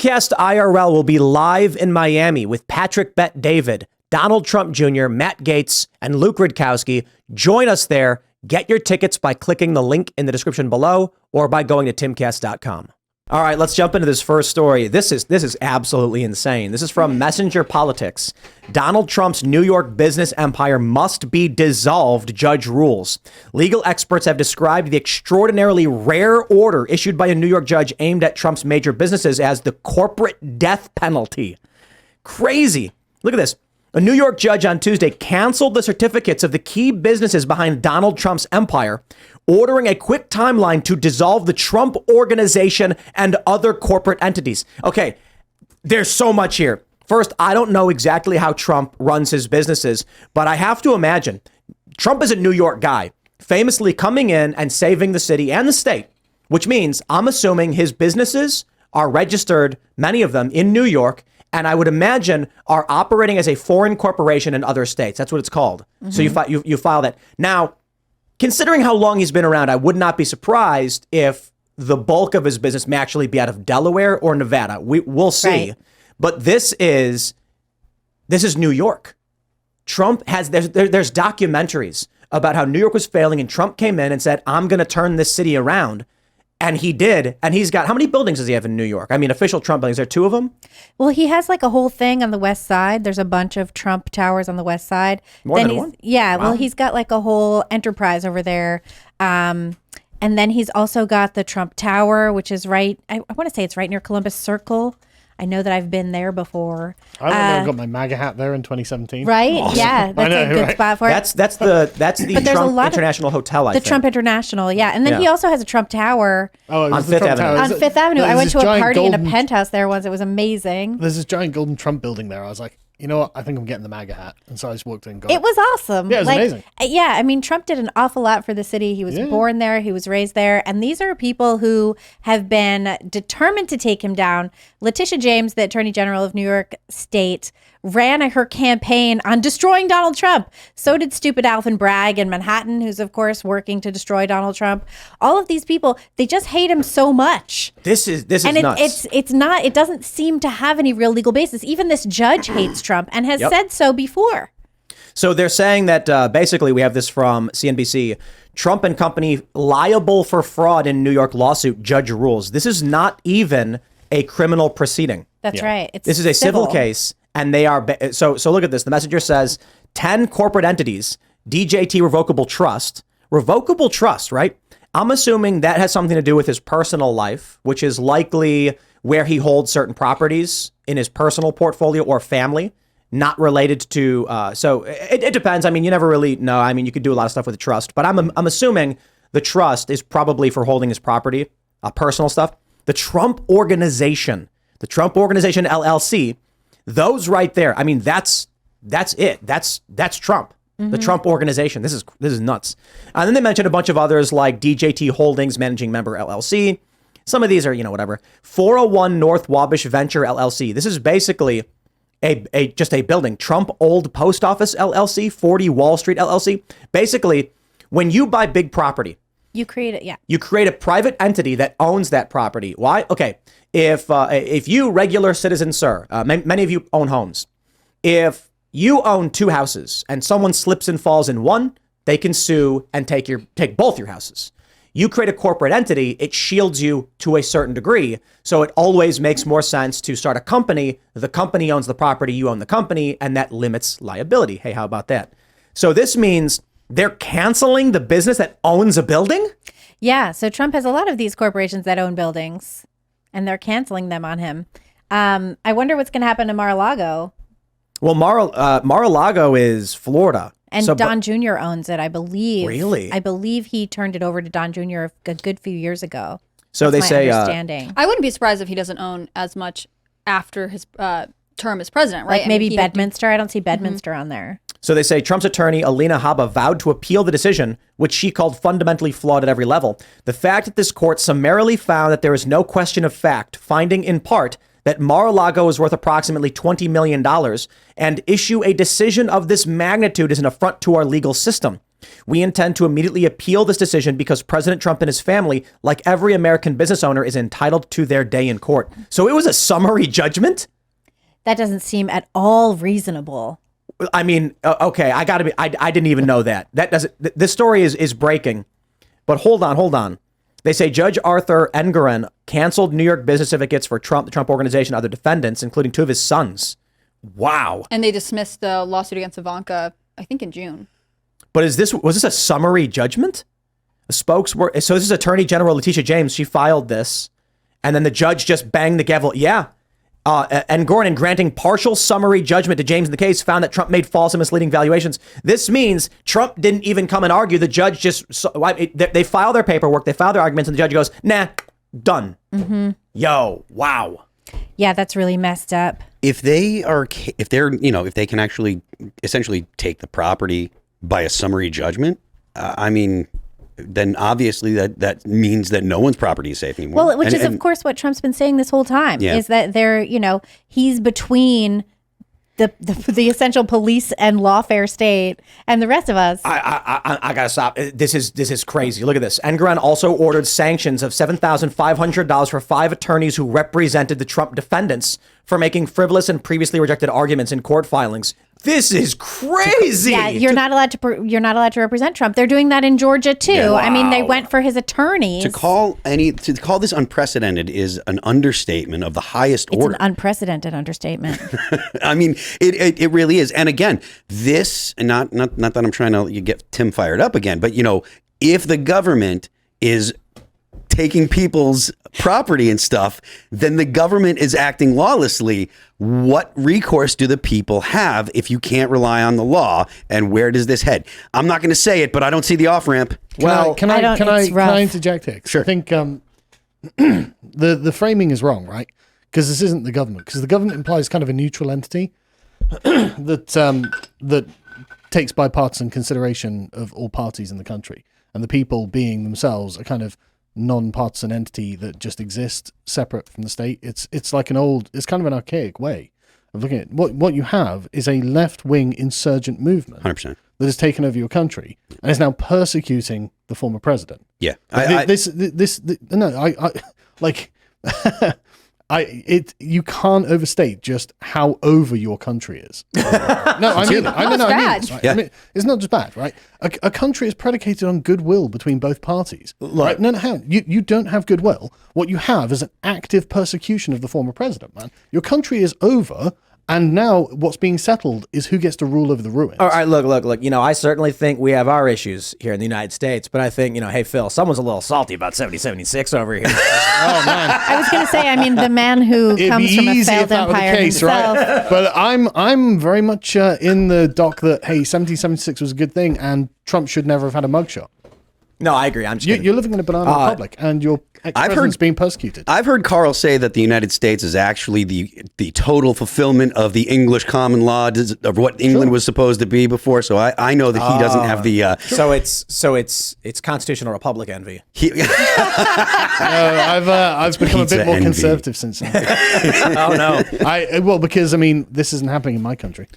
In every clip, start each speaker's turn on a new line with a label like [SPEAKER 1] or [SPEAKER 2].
[SPEAKER 1] Timcast IRL will be live in Miami with Patrick Bet David, Donald Trump Jr., Matt Gaetz, and Luke Rudkowski. Join us there. Get your tickets by clicking the link in the description below or by going to timcast.com. All right, let's jump into this first story. This is absolutely insane. This is from Messenger Politics. Donald Trump's New York business empire must be dissolved, judge rules. Legal experts have described the extraordinarily rare order issued by a New York judge aimed at Trump's major businesses as the corporate death penalty. Crazy. Look at this. A New York judge on Tuesday canceled the certificates of the key businesses behind Donald Trump's empire, ordering a quick timeline to dissolve the Trump Organization and other corporate entities. Okay, there's so much here. First, I don't know exactly how Trump runs his businesses, but I have to imagine Trump is a New York guy, famously coming in and saving the city and the state, which means I'm assuming his businesses are registered, many of them in New York, and I would imagine are operating as a foreign corporation in other states. That's what it's called. Mm-hmm. So you file that. Now, considering how long he's been around, I would not be surprised if the bulk of his business may actually be out of Delaware or Nevada. We'll see. Right. But this is New York. Trump has there's documentaries about how New York was failing, and Trump came in and said, "I'm going to turn this city around." And he did. And he's got, how many buildings does he have in New York? I mean, official Trump buildings. There are 2 of them?
[SPEAKER 2] Well, he has like a whole thing on the west side. There's a bunch of Trump towers on the west side.
[SPEAKER 1] More than one?
[SPEAKER 2] Yeah. Wow. Well, he's got like a whole enterprise over there. And then he's also got the Trump Tower, which is right, I want to say it's right near Columbus Circle. I know that I've been there before.
[SPEAKER 3] I went there and got my MAGA hat there in 2017.
[SPEAKER 2] Right? Awesome. Yeah, that's a good spot for it.
[SPEAKER 1] That's the Trump International Hotel, I think.
[SPEAKER 2] The Trump International, yeah. And then he also has a Trump Tower
[SPEAKER 1] on Fifth Avenue.
[SPEAKER 2] On Fifth Avenue. I went to a party in a penthouse there once. It was amazing.
[SPEAKER 3] There's this giant golden Trump building there. I was like, you know what? I think I'm getting the MAGA hat. And so I just walked in and got it.
[SPEAKER 2] It was awesome.
[SPEAKER 3] Yeah, it was amazing.
[SPEAKER 2] Yeah, I mean, Trump did an awful lot for the city. He was born there. He was raised there. And these are people who have been determined to take him down. Letitia James, the Attorney General of New York State, ran her campaign on destroying Donald Trump. So did stupid Alvin Bragg in Manhattan, who's, of course, working to destroy Donald Trump. All of these people, they just hate him so much.
[SPEAKER 1] This is nuts.
[SPEAKER 2] It doesn't seem to have any real legal basis. Even this judge hates Trump and has said so before.
[SPEAKER 1] So they're saying that basically, we have this from CNBC, Trump and company liable for fraud in New York lawsuit, judge rules. This is not even a criminal proceeding.
[SPEAKER 2] That's right.
[SPEAKER 1] This is a civil case. And they are, so look at this. The messenger says 10 corporate entities, DJT Revocable Trust, right? I'm assuming that has something to do with his personal life, which is likely where he holds certain properties in his personal portfolio or family, not related to, so it depends. I mean, you never really know. I mean, you could do a lot of stuff with a trust, but I'm assuming the trust is probably for holding his property, personal stuff. The Trump Organization LLC, those right there. I mean, that's it. That's Trump, the Trump Organization. This is nuts. And then they mentioned a bunch of others like DJT Holdings Managing Member LLC. Some of these are, whatever. 401 North Wabash Venture LLC. This is basically just a building. Trump Old Post Office LLC, 40 Wall Street LLC. Basically, when you buy big property,
[SPEAKER 2] you create it. Yeah.
[SPEAKER 1] You create a private entity that owns that property. Why? Okay. If you, regular citizen, sir, many of you own homes. If you own 2 houses and someone slips and falls in one, they can sue and take both your houses. You create a corporate entity, it shields you to a certain degree. So it always makes more sense to start a company. The company owns the property, you own the company, and that limits liability. Hey, how about that? So this means they're canceling the business that owns a building?
[SPEAKER 2] Yeah. So Trump has a lot of these corporations that own buildings, and they're canceling them on him. I wonder what's going to happen to Mar-a-Lago.
[SPEAKER 1] Well, Mar-a-Lago is Florida.
[SPEAKER 2] And Don Jr. owns it, I believe.
[SPEAKER 1] Really?
[SPEAKER 2] I believe he turned it over to Don Jr. a good few years ago.
[SPEAKER 1] So
[SPEAKER 2] That's
[SPEAKER 1] they
[SPEAKER 2] my
[SPEAKER 1] say...
[SPEAKER 2] understanding.
[SPEAKER 4] I wouldn't be surprised if he doesn't own as much after his term as president, right?
[SPEAKER 2] Like maybe Bedminster. I don't see Bedminster on there.
[SPEAKER 1] So they say Trump's attorney, Alina Habba, vowed to appeal the decision, which she called fundamentally flawed at every level. The fact that this court summarily found that there is no question of fact, finding in part that Mar-a-Lago is worth approximately $20 million and issue a decision of this magnitude is an affront to our legal system. We intend to immediately appeal this decision because President Trump and his family, like every American business owner, is entitled to their day in court. So it was a summary judgment?
[SPEAKER 2] That doesn't seem at all reasonable.
[SPEAKER 1] I mean, okay, I didn't even know that. This story is breaking. But hold on. They say Judge Arthur Engoron canceled New York business certificates for Trump, the Trump Organization, other defendants, including 2 of his sons. Wow.
[SPEAKER 4] And they dismissed the lawsuit against Ivanka, I think in June.
[SPEAKER 1] But was this a summary judgment? So this is Attorney General Letitia James. She filed this, and then the judge just banged the gavel. Yeah. Engoron, in granting partial summary judgment to James in the case, found that Trump made false and misleading valuations. This means Trump didn't even come and argue. The judge they file their paperwork, they file their arguments, and the judge goes, nah, done. Mm-hmm. Yo, wow.
[SPEAKER 2] Yeah, that's really messed up.
[SPEAKER 5] If they can actually essentially take the property by a summary judgment, I mean, then obviously that means that no one's property is safe anymore.
[SPEAKER 2] Well, which is of course what Trump's been saying this whole time, is that he's between the essential police and lawfare state and the rest of us.
[SPEAKER 1] I gotta stop. This is crazy. Look at this. Engoron also ordered sanctions of $7,500 for 5 attorneys who represented the Trump defendants for making frivolous and previously rejected arguments in court filings. This is crazy.
[SPEAKER 2] Yeah, you're not allowed to represent Trump. They're doing that in Georgia too.
[SPEAKER 5] Yeah.
[SPEAKER 2] Wow. I mean, they went for his attorneys.
[SPEAKER 5] To call this unprecedented is an understatement of the highest order.
[SPEAKER 2] It's an unprecedented understatement.
[SPEAKER 5] I mean, it really is. And again, this, not that I'm trying to get Tim fired up again, but if the government is taking people's property and stuff, then the government is acting lawlessly. What recourse do the people have if you can't rely on the law? And where does this head? I'm not going to say it, but I don't see the off ramp.
[SPEAKER 3] Can I interject here?
[SPEAKER 5] Sure.
[SPEAKER 3] I think the framing is wrong, right? Because this isn't the government. Because the government implies kind of a neutral entity that takes bipartisan consideration of all parties in the country, and the people being themselves a kind of non-partisan entity that just exists separate from the state. It's kind of an archaic way of looking at it. What you have is a left-wing insurgent movement
[SPEAKER 5] 100%.
[SPEAKER 3] that has taken over your country and is now persecuting the former president.
[SPEAKER 5] Yeah.
[SPEAKER 3] You can't overstate just how over your country is. No, I mean it. I mean this, right?
[SPEAKER 5] Yeah.
[SPEAKER 3] I mean, it's not just bad, right? A country is predicated on goodwill between both parties. Right? No, you don't have goodwill. What you have is an active persecution of the former president, man. Your country is over. And now what's being settled is who gets to rule over the ruins.
[SPEAKER 1] All right, look. I certainly think we have our issues here in the United States, but I think, hey, Phil, someone's a little salty about 7076 over here.
[SPEAKER 3] Oh, man.
[SPEAKER 2] I was going to say, I mean, the man who comes from a failed empire himself.
[SPEAKER 3] Right? But I'm very much in the dock that, hey, 1776 was a good thing, and Trump should never have had a mugshot.
[SPEAKER 1] No, I agree. I'm just kidding.
[SPEAKER 3] You're living in a banana republic, and your ex-president's being persecuted.
[SPEAKER 5] I've heard Carl say that the United States is actually the total fulfillment of the English common law of what England was supposed to be before. So I know that he doesn't have the.
[SPEAKER 1] So it's constitutional republic envy.
[SPEAKER 3] I've become a bit more conservative since then.
[SPEAKER 1] Oh no!
[SPEAKER 3] Because I mean, this isn't happening in my country.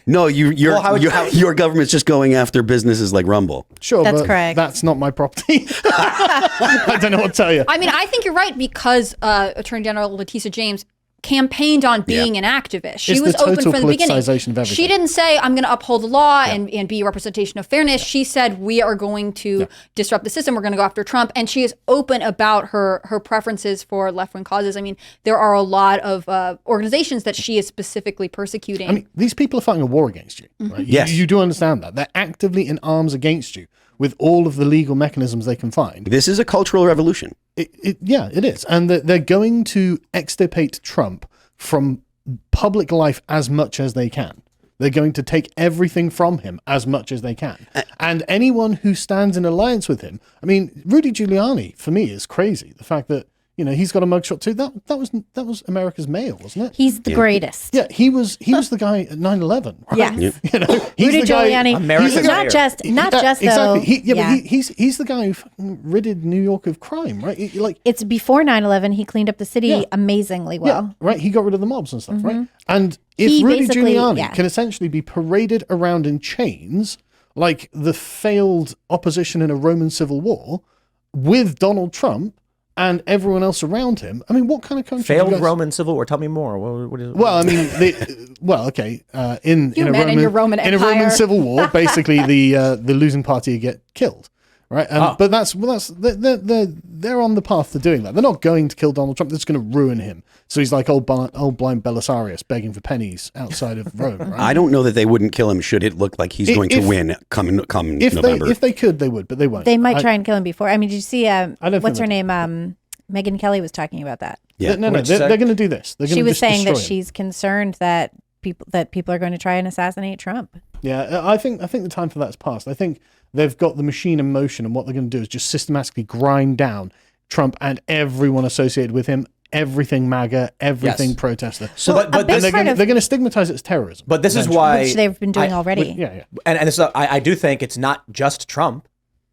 [SPEAKER 5] No, your government's just going after businesses like Rumble.
[SPEAKER 3] Sure,
[SPEAKER 2] that's
[SPEAKER 3] but
[SPEAKER 2] correct.
[SPEAKER 3] That's not my property. I don't know what to tell you.
[SPEAKER 4] I mean, I think you're right because Attorney General Letitia James campaigned on being an activist. She was open from the beginning. She didn't say, I'm going to uphold the law and be a representation of fairness. She said, we are going to disrupt the system. We're going to go after Trump. And she is open about her preferences for left-wing causes. I mean, there are a lot of organizations that she is specifically persecuting.
[SPEAKER 3] I mean, these people are fighting a war against you. Right?
[SPEAKER 5] Yes.
[SPEAKER 3] You do understand that. They're actively in arms against you with all of the legal mechanisms they can find.
[SPEAKER 5] This is a cultural revolution.
[SPEAKER 3] It is. And they're going to extirpate Trump from public life as much as they can. They're going to take everything from him as much as they can. And anyone who stands in alliance with him, I mean, Rudy Giuliani, for me, is crazy. The fact that, he's got a mugshot too. That was America's mayor, wasn't it?
[SPEAKER 2] He's the greatest.
[SPEAKER 3] Yeah, he was the guy at 9/11. Right?
[SPEAKER 2] Yes.
[SPEAKER 3] He's
[SPEAKER 2] Rudy
[SPEAKER 3] the guy,
[SPEAKER 2] Giuliani.
[SPEAKER 1] America's
[SPEAKER 2] He's not just
[SPEAKER 3] exactly.
[SPEAKER 2] though.
[SPEAKER 3] He's the guy who fucking ridded New York of crime, right?
[SPEAKER 2] It's before 9/11. He cleaned up the city amazingly well.
[SPEAKER 3] Yeah, right. He got rid of the mobs and stuff, right? And if Rudy Giuliani can essentially be paraded around in chains like the failed opposition in a Roman civil war with Donald Trump and everyone else around him. I mean, what kind of country?
[SPEAKER 1] Failed Roman civil war. Tell me more. What is,
[SPEAKER 3] well, I mean, okay. In a Roman civil war, basically the losing party get killed, right? But they're on the path to doing that. They're not going to kill Donald Trump. They're just going to ruin him. So he's like old blind Belisarius begging for pennies outside of Rome. Right?
[SPEAKER 5] I don't know that they wouldn't kill him should it look like he's going to win come November.
[SPEAKER 3] If they could, they would, but they won't.
[SPEAKER 2] They might try and kill him before. I mean, did you see? What's her name? Megyn Kelly was talking about that.
[SPEAKER 5] Yeah.
[SPEAKER 3] No, they're going to do this.
[SPEAKER 2] She was saying that she's concerned that people are going to try and assassinate Trump.
[SPEAKER 3] Yeah, I think the time for that's passed. I think they've got the machine in motion, and what they're going to do is just systematically grind down Trump and everyone associated with him. Everything MAGA, everything protester.
[SPEAKER 2] So,
[SPEAKER 3] but they're going to stigmatize it as terrorism.
[SPEAKER 1] But this is why,
[SPEAKER 2] which they've been doing already.
[SPEAKER 3] Yeah.
[SPEAKER 1] And this, I do think it's not just Trump.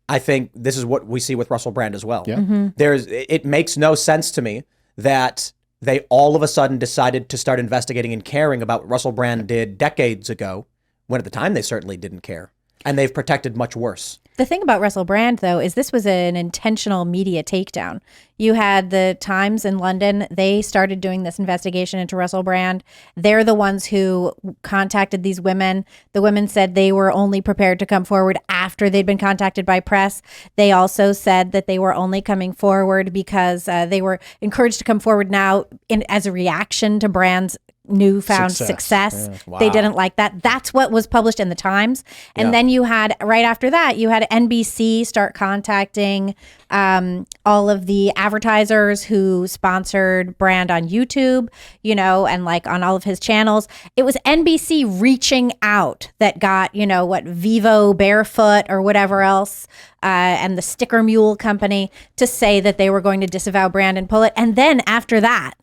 [SPEAKER 1] I think this is what we see with Russell Brand as well.
[SPEAKER 3] Yeah.
[SPEAKER 2] Mm-hmm.
[SPEAKER 1] It makes no sense to me that they all of a sudden decided to start investigating and caring about what Russell Brand did decades ago, when at the time they certainly didn't care, and they've protected much worse.
[SPEAKER 2] The thing about Russell Brand, though, is this was an intentional media takedown. You had the Times in London. They started doing this investigation into Russell Brand. They're the ones who contacted these women. The women said they were only prepared to come forward after they'd been contacted by press. They also said that they were only coming forward because they were encouraged to come forward now as a reaction to Brand's newfound success.
[SPEAKER 3] Yeah.
[SPEAKER 1] Wow.
[SPEAKER 2] They didn't like that. That's what was published in the Times. And then you had, right after that, you had NBC start contacting all of the advertisers who sponsored Brand on YouTube, and like on all of his channels. It was NBC reaching out that got, Vivo Barefoot or whatever else, and the Sticker Mule company to say that they were going to disavow Brand and pull it. And then after that,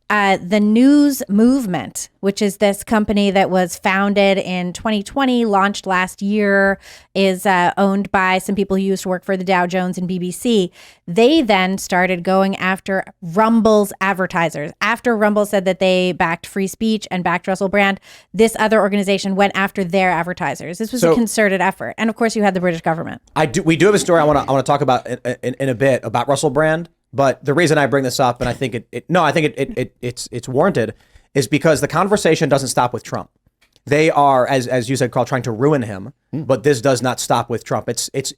[SPEAKER 2] the News Movement, which is this company that was founded in 2020, launched last year, is owned by some people who used to work for the Dow Jones and BBC. They then started going after Rumble's advertisers. After Rumble said that they backed free speech and backed Russell Brand, this other organization went after their advertisers. This was a concerted effort. And of course, you had the British government. We do have a story I want to talk about in a bit about Russell Brand. But the reason I bring this up, and I think it's warranted, is because the conversation doesn't stop with Trump. They are, as you said, Carl, trying to ruin him. But this does not stop with Trump. It's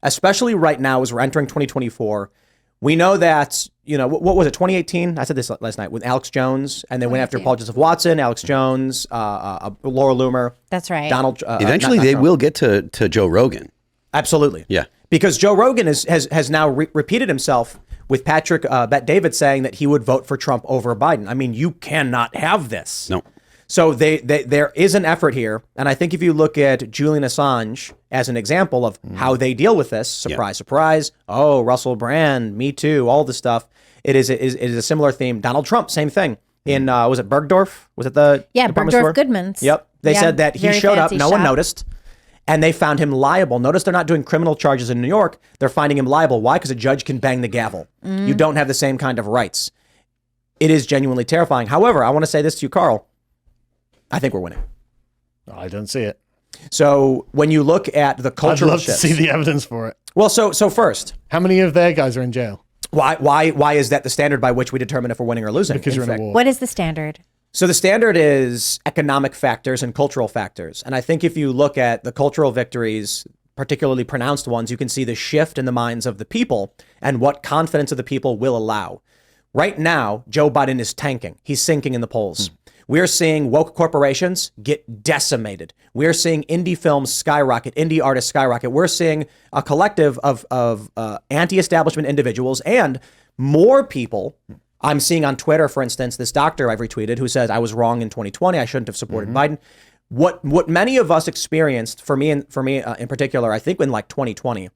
[SPEAKER 2] especially right now as we're entering 2024. We know that, what was it, 2018? I said this last night with Alex Jones, and they went after Paul Joseph Watson, Alex Jones, Laura Loomer. That's right.
[SPEAKER 1] Donald.
[SPEAKER 5] Eventually, they will get to Joe Rogan.
[SPEAKER 1] Absolutely.
[SPEAKER 5] Yeah.
[SPEAKER 1] Because Joe Rogan has now repeated himself with Patrick Bet-David saying that he would vote for Trump over Biden. I mean, you cannot have this.
[SPEAKER 5] No.
[SPEAKER 1] So there is an effort here. And I think if you look at Julian Assange as an example of how they deal with this, surprise, oh, Russell Brand, Me Too, all this stuff, it is a similar theme. Donald Trump, same thing. In, was it Bergdorf? Was it the department store?
[SPEAKER 2] Bergdorf Goodman's.
[SPEAKER 1] Yep. They said that he showed up, no one noticed. And they found him liable. Notice they're not doing criminal charges in New York. They're finding him liable. Why? Because a judge can bang the gavel. You don't have the same kind of rights. It is genuinely terrifying. However, I want to say this to you, Carl. I think we're winning.
[SPEAKER 3] I don't see it.
[SPEAKER 1] So when you look at the cultural
[SPEAKER 3] I'd love
[SPEAKER 1] shifts,
[SPEAKER 3] to see the evidence for it.
[SPEAKER 1] Well, so first,
[SPEAKER 3] how many of their guys are in jail?
[SPEAKER 1] Why is that the standard by which we determine if we're winning or losing?
[SPEAKER 3] Because you're in a war.
[SPEAKER 2] What is the standard?
[SPEAKER 1] So the standard is economic factors and cultural factors. And I think if you look at the cultural victories, particularly pronounced ones, you can see the shift in the minds of the people and what confidence of the people will allow. Right now, Joe Biden is tanking. He's sinking in the polls. We're seeing woke corporations get decimated. We're seeing indie films skyrocket, indie artists skyrocket. We're seeing a collective of anti-establishment individuals and more people. I'm seeing on Twitter, for instance, this doctor I've retweeted who says I was wrong in 2020. I shouldn't have supported Biden. What many of us experienced, for me in particular, I think in like 2020,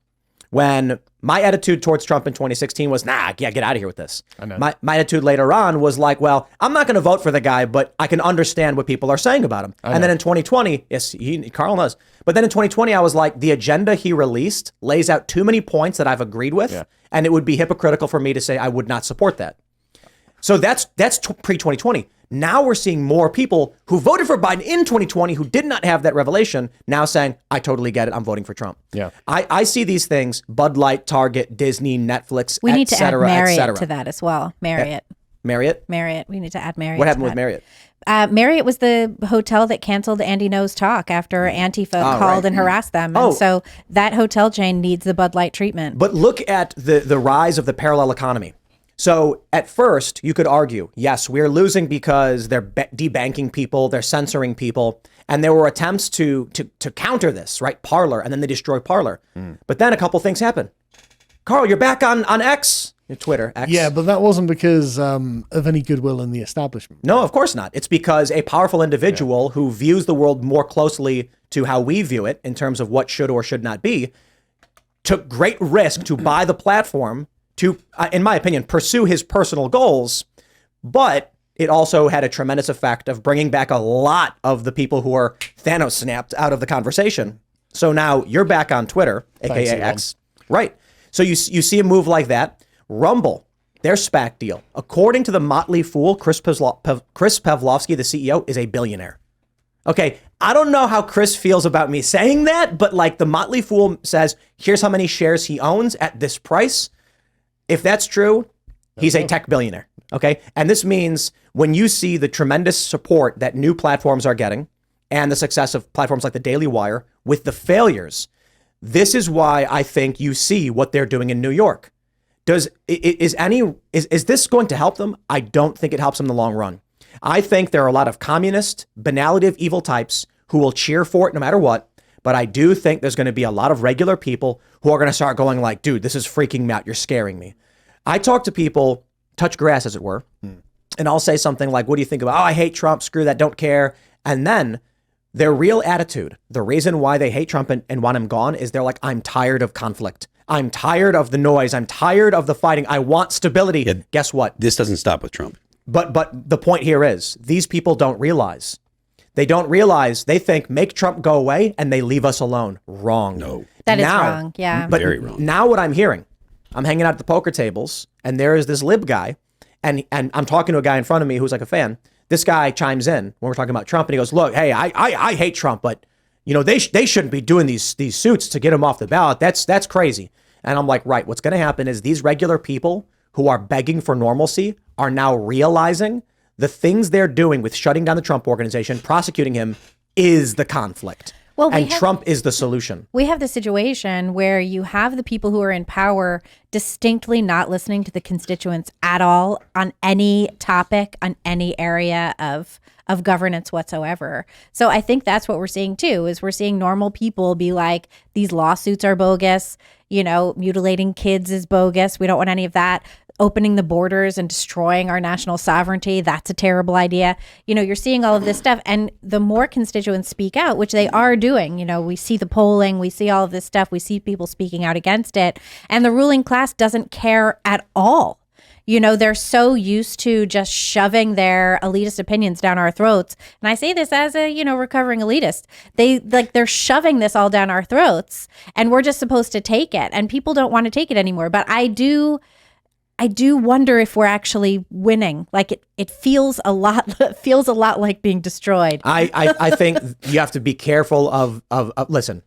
[SPEAKER 1] when my attitude towards Trump in 2016 was, get out of here with this.
[SPEAKER 3] I know.
[SPEAKER 1] My attitude later on was like, well, I'm not going to vote for the guy, but I can understand what people are saying about him. And then in 2020, yes, Carl knows. But then in 2020, I was like, the agenda he released lays out too many points that I've agreed with, and it would be hypocritical for me to say I would not support that. So that's pre-2020. Now we're seeing more people who voted for Biden in 2020 who did not have that revelation now saying, I totally get it. I'm voting for Trump.
[SPEAKER 3] Yeah.
[SPEAKER 1] I see these things, Bud Light, Target, Disney, Netflix,
[SPEAKER 2] We need to add Marriott
[SPEAKER 1] cetera.
[SPEAKER 2] to that as well. Marriott.
[SPEAKER 1] Marriott?
[SPEAKER 2] We need to add Marriott.
[SPEAKER 1] What happened with Marriott?
[SPEAKER 2] Marriott was the hotel that canceled Andy No's talk after Antifa called and harassed them. And so that hotel chain needs the Bud Light treatment.
[SPEAKER 1] But look at the rise of the parallel economy. So at first, you could argue, yes, we're losing because they're debanking people, they're censoring people, and there were attempts to counter this, right? Parler, and then they destroy Parler. But then a couple things happen. Carl, you're back on X, Twitter, X.
[SPEAKER 3] Yeah, but that wasn't because of any goodwill in the establishment.
[SPEAKER 1] No, of course not. It's because a powerful individual who views the world more closely to how we view it in terms of what should or should not be, took great risk to buy the platform to, in my opinion, pursue his personal goals, but it also had a tremendous effect of bringing back a lot of the people who are Thanos snapped out of the conversation. So now you're back on Twitter, aka X. Right. So you see a move like that. Rumble, their SPAC deal, according to the Motley Fool, Chris Pavlovsky, the CEO, is a billionaire. Okay, I don't know how Chris feels about me saying that, but like the Motley Fool says, here's how many shares he owns at this price. If that's true, he's a tech billionaire, okay? And this means when you see the tremendous support that new platforms are getting and the success of platforms like the Daily Wire with the failures, this is why I think you see what they're doing in New York. Is this going to help them? I don't think it helps them in the long run. I think there are a lot of communist, banality of evil types who will cheer for it no matter what. But I do think there's going to be a lot of regular people who are going to start going like, dude, this is freaking me out. You're scaring me. I talk to people, touch grass, as it were, and I'll say something like, what do you think about, I hate Trump, screw that, don't care. And then their real attitude, the reason why they hate Trump and want him gone is they're like, I'm tired of conflict. I'm tired of the noise. I'm tired of the fighting. I want stability. Yeah, guess what?
[SPEAKER 5] This doesn't stop with Trump.
[SPEAKER 1] But the point here is these people don't realize. They don't realize, they think make Trump go away and they leave us alone. Wrong.
[SPEAKER 5] No.
[SPEAKER 2] That is wrong. Yeah.
[SPEAKER 1] But
[SPEAKER 5] very wrong.
[SPEAKER 1] Now what I'm hearing, I'm hanging out at the poker tables and there is this lib guy and I'm talking to a guy in front of me who's like a fan. This guy chimes in when we're talking about Trump and he goes, look, hey, I hate Trump, but you know, they shouldn't be doing these suits to get him off the ballot. That's crazy. And I'm like, right, what's going to happen is these regular people who are begging for normalcy are now realizing the things they're doing with shutting down the Trump organization, prosecuting him, is the conflict. Well, Trump is the solution.
[SPEAKER 2] We have the situation where you have the people who are in power distinctly not listening to the constituents at all on any topic, on any area of governance whatsoever. So I think that's what we're seeing too, is we're seeing normal people be like, these lawsuits are bogus, you know, mutilating kids is bogus. We don't want any of that. Opening the borders and destroying our national sovereignty, that's a terrible idea. You know, you're seeing all of this stuff. And the more constituents speak out, which they are doing, you know, we see the polling, we see all of this stuff, we see people speaking out against it. And the ruling class doesn't care at all. You know, they're so used to just shoving their elitist opinions down our throats. And I say this as a, you know, recovering elitist. They're shoving this all down our throats and we're just supposed to take it. And people don't want to take it anymore. But I do wonder if we're actually winning. Like it feels a lot like being destroyed.
[SPEAKER 1] I think you have to be careful of listen,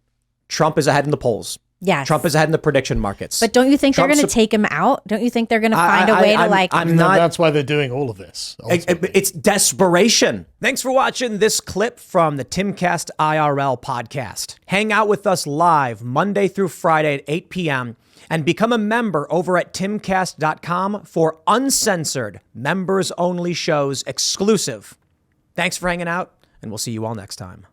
[SPEAKER 1] Trump is ahead in the polls.
[SPEAKER 2] Yes.
[SPEAKER 1] Trump is ahead in the prediction markets.
[SPEAKER 2] But don't you think they're going to take him out? Don't you think they're going to find a way to like...
[SPEAKER 3] I'm not. That's why they're doing all of this.
[SPEAKER 1] It's desperation. Thanks for watching this clip from the Timcast IRL podcast. Hang out with us live Monday through Friday at 8 p.m. and become a member over at timcast.com for uncensored, members-only shows exclusive. Thanks for hanging out, and we'll see you all next time.